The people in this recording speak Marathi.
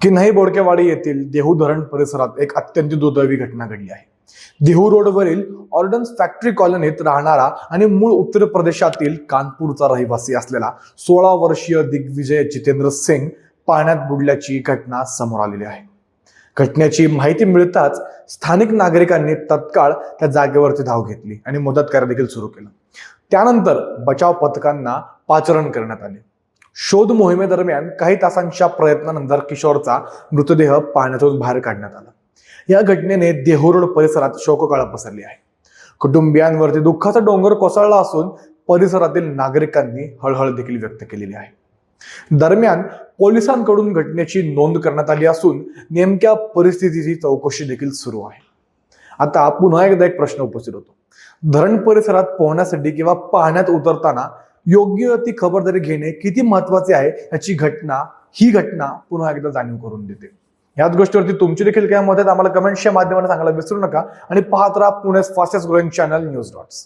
किन्हाई बोडकेवाडी येथील देहू धरण परिसरात एक अत्यंत दुर्दैवी घटना घडली आहे. देहू रोडवरील ऑर्डन्स फॅक्टरी कॉलनीत राहणारा आणि मूळ उत्तर प्रदेशातील कानपूरचा रहिवासी असलेला 16 वर्षीय दिग्विजय जितेंद्र सिंग पाण्यात बुडल्याची घटना समोर आलेली आहे. घटनेची माहिती मिळताच स्थानिक नागरिकांनी तत्काळ त्या जागेवरती धाव घेतली आणि मदत कार्य देखील सुरू केलं. त्यानंतर बचाव पथकांना पाचारण करण्यात आले. शोध मोहिमेदरम्यान काही तासांच्या प्रयत्नानंतर किशोरचा मृतदेह पाण्यातून बाहेर काढण्यात आला. या घटनेने देहू रोड परिसरात शोककळा पसरली आहे. कुटुंबियांवरती दुःखाचा डोंगर कोसळला असून परिसरातील नागरिकांनी हळहळ देखील व्यक्त केलेली आहे. दरम्यान पोलिसांकडून घटनेची नोंद करण्यात आली असून नेमक्या परिस्थितीची चौकशी देखील सुरू आहे. आता पुन्हा एकदा एक प्रश्न उपस्थित होतो. धरण परिसरात पोहण्यासाठी किंवा पाण्यात उतरताना योग्य ती खबरदारी घेणे किती महत्वाचे आहे याची ही घटना पुन्हा एकदा जाणीव करून देते. याच गोष्टीवरती तुमची देखील काय मत आहेत आम्हाला कमेंट्सच्या माध्यमाने सांगायला विसरू नका आणि पाहत राहा Pune's fastest growing channel news dots.